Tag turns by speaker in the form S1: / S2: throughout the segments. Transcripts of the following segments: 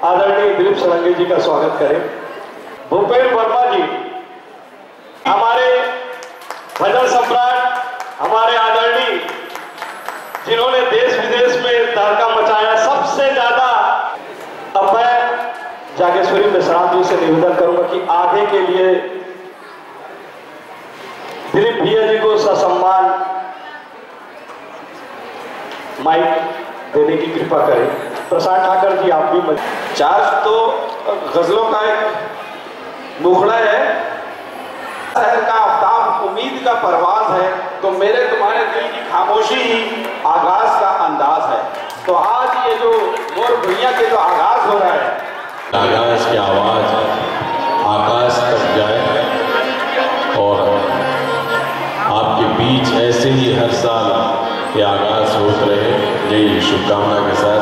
S1: आदरणीय दिलीप सारंगी जी का स्वागत करें। भूपेन वर्मा जी हमारे भजन सम्राट, हमारे आदरणीय, जिन्होंने देश विदेश में तहलका मचाया सबसे ज्यादा। अब मैं जागेश्वरी मिश्राम जी से निवेदन करूंगा कि आगे के लिए दिलीप भैया जी को ससम्मान माइक देने की कृपा करें। प्रसाद ठाकर जी आप भी।
S2: चार्ज तो गजलों का एक मुखड़ा है, शहर का आफ्ताब उम्मीद का परवाज है, तो मेरे तुम्हारे दिल की खामोशी ही आगाज का अंदाज है। तो आज ये जो मोर भुइयां के जो आगाज हो रहा है,
S3: आगाज की आवाज आकाश तक जाए और आपके बीच ऐसे ही हर साल के आगाज होते रहे, यही शुभकामना के साथ।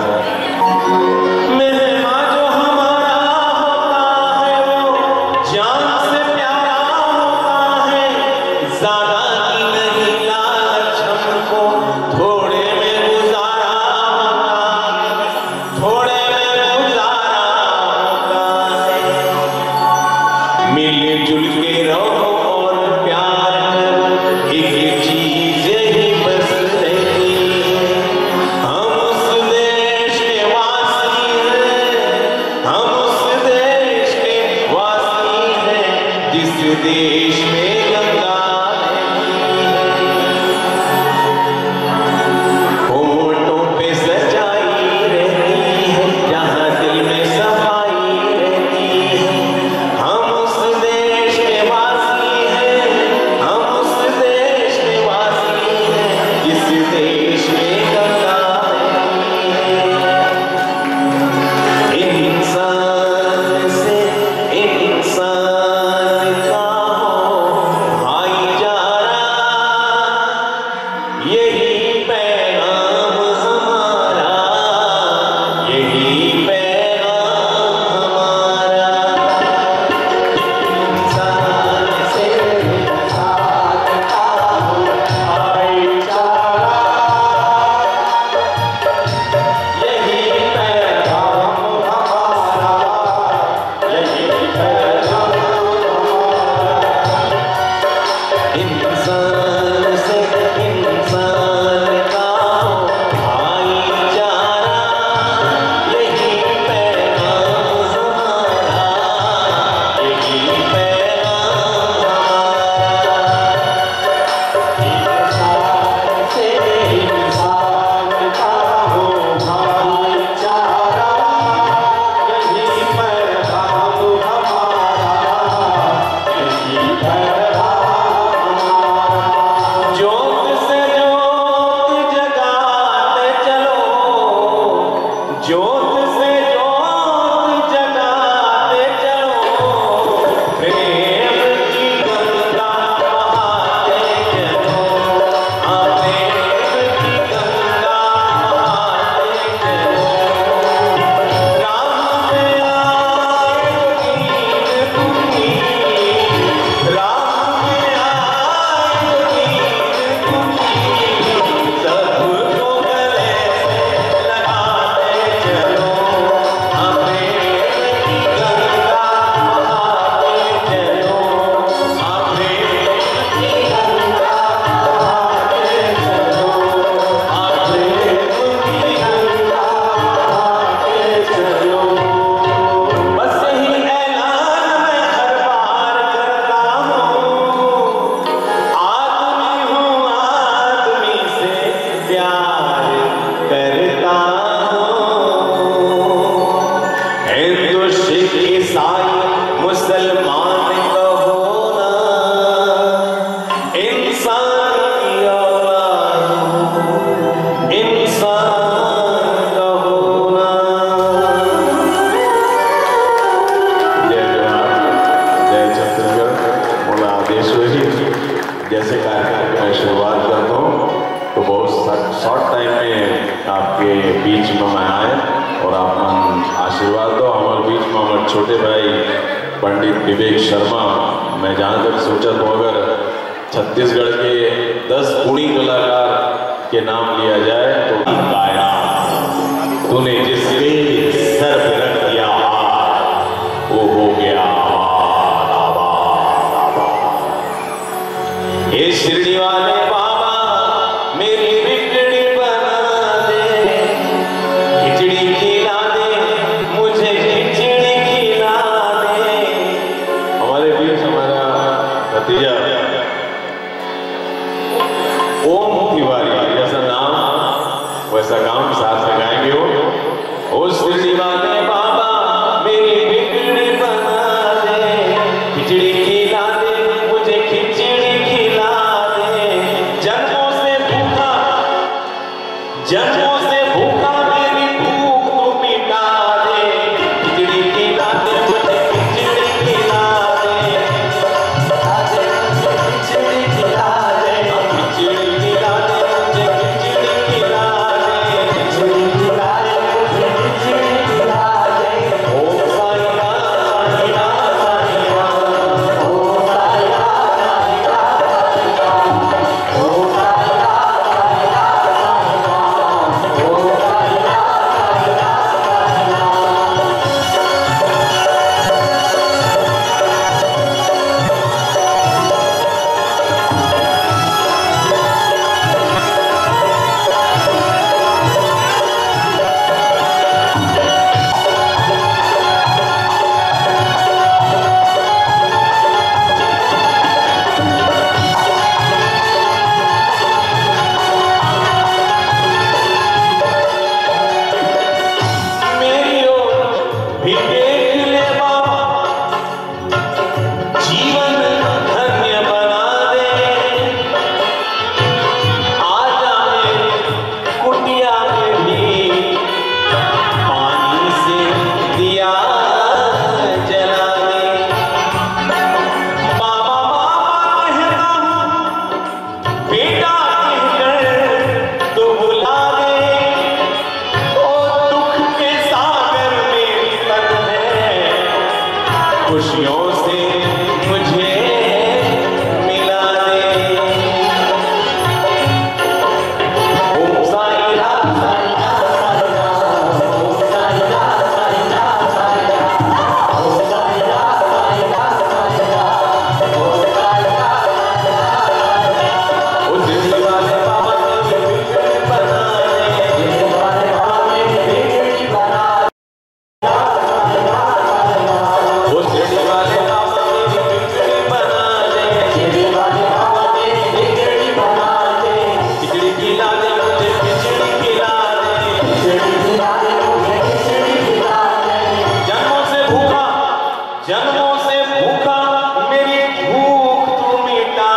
S4: जैसे कार्यक्रम की मैं शुरुआत करता हूँ तो बहुत शॉर्ट टाइम में आपके बीच में मैं आए और आप आशीर्वाद दो। हमारे बीच में हमारे छोटे भाई पंडित विवेक शर्मा, मैं जहाँ तक सोचा तो अगर छत्तीसगढ़ के 10 गुणी कलाकार के नाम लिया जाए तो गाया तूने जिसके सर पे रख दिया
S3: भी देख ले बाबा, जीवन धन्य बना दे। आ जाए कुटिया में भी पानी से दिया जला दे। बाबा बाबा कहता हूँ, बेटा कहकर तो बुला दे। ओ दुख के सागर में तन है, खुशियों से मुझे मिला दे। ओम साई राम साई राम साई राम, ओम साई राम साई राम साई राम, ओम साई राम साई राम साई राम, ओम साई राम साई राम साई राम। ओ दिल वाले बाबा ने बिगड़ी बना दे, दिल वाले बाबा ने बिगड़ी बना दे। वो दिल वाले बाबा ने बिगड़ी बना दे, दिल वाले बाबा ने बिगड़ी बना दे। खिचड़ी खिला दे मुझे, खिचड़ी खिला दे, खिचड़ी खिला दे मुझे, खिचड़ी खिला दे। जन्मों से भूखा, जन्मों से भूखा मेरी भूख तू मिटा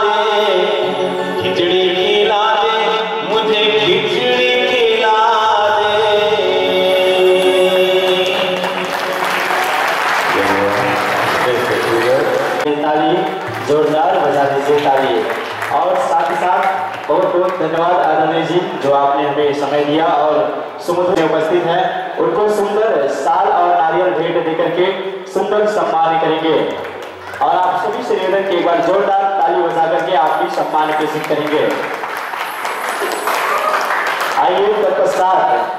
S3: दे। खिचड़ी खिला दे मुझे, खिचड़ी खिला दे।
S5: ताली जोरदार बजा दीजिए ताली। और साथ ही साथ बहुत बहुत धन्यवाद आदरणीय जी, जो आपने हमें समय दिया और सुमधुर में उपस्थित हैं। उनको सुंदर साल और नारियल भेंट देकर के सुंदर सम्मान करेंगे। और आप सभी से निवेदन की एक बार जोरदार ताली बजा करके आप भी सम्मान प्रेषित करेंगे। आइए तत्पश्चात